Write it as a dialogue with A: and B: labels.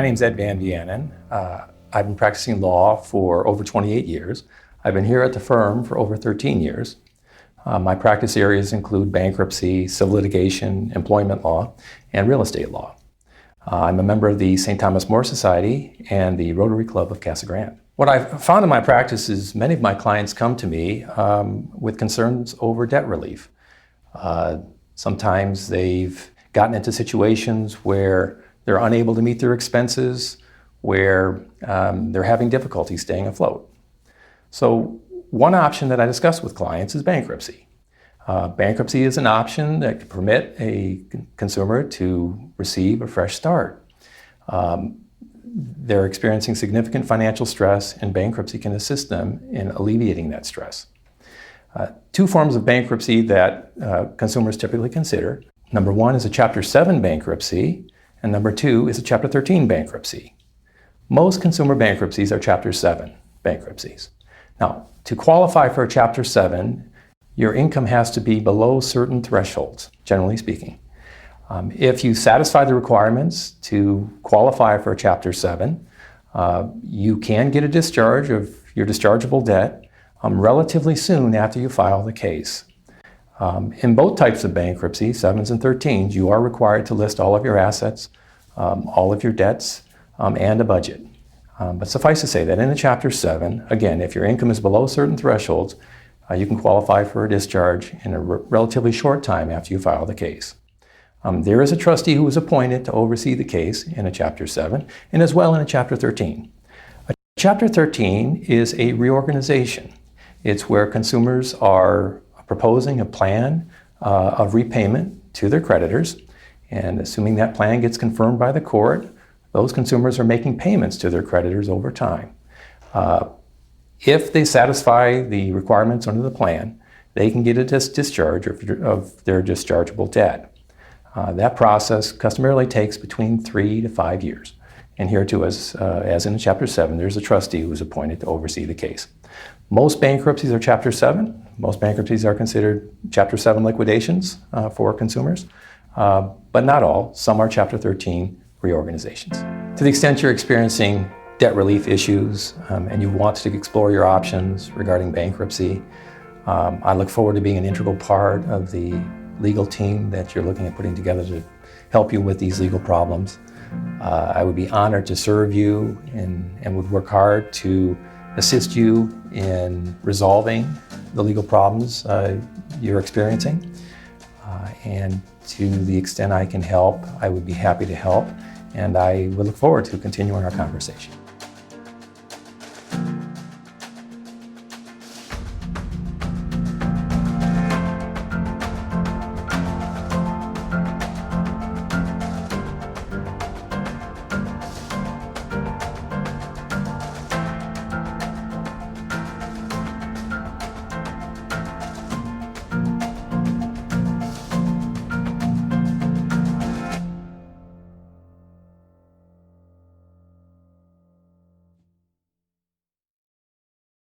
A: name's Ed Van Vianen. I've been practicing law for over 28 years. I've been here at the firm for over 13 years. My practice areas include bankruptcy, civil litigation, employment law, and real estate law. I'm a member of the St. Thomas More Society and the Rotary Club of Casa, Grande. What I've found in my practice is many of my clients come to me with concerns over debt relief. Sometimes they've gotten into situations where they're unable to meet their expenses, where they're having difficulty staying afloat. So one option that I discuss with clients is bankruptcy. Bankruptcy is an option that can permit a consumer to receive a fresh start. They're experiencing significant financial stress, and bankruptcy can assist them in alleviating that stress. Two forms of bankruptcy that consumers typically consider. Number one is a Chapter 7 bankruptcy, and number two is a Chapter 13 bankruptcy. Most consumer bankruptcies are Chapter 7 bankruptcies. Now, to qualify for a Chapter 7, your income has to be below certain thresholds, generally speaking. If you satisfy the requirements to qualify for a Chapter 7, you can get a discharge of your dischargeable debt relatively soon after you file the case. In both types of bankruptcy, 7s and 13s, you are required to list all of your assets, all of your debts, and a budget. But suffice to say that in a Chapter 7, again, if your income is below certain thresholds, you can qualify for a discharge in a relatively short time after you file the case. There is a trustee who is appointed to oversee the case in a Chapter 7 and as well in a Chapter 13. A Chapter 13 is a reorganization. It's where consumers are proposing a plan of repayment to their creditors, and assuming that plan gets confirmed by the court, those consumers are making payments to their creditors over time. If they satisfy the requirements under the plan, they can get a discharge of their dischargeable debt. That process customarily takes between 3 to 5 years. And here too, as in Chapter 7, there's a trustee who is appointed to oversee the case. Most bankruptcies are Chapter 7. Most bankruptcies are considered Chapter 7 liquidations for consumers, but not all. Some are Chapter 13 reorganizations. To the extent you're experiencing debt relief issues and you want to explore your options regarding bankruptcy, I look forward to being an integral part of the legal team that you're looking at putting together to help you with these legal problems. I would be honored to serve you and would work hard to assist you in resolving the legal problems you're experiencing. And to the extent I can help, I would be happy to help. And I would look forward to continuing our conversation.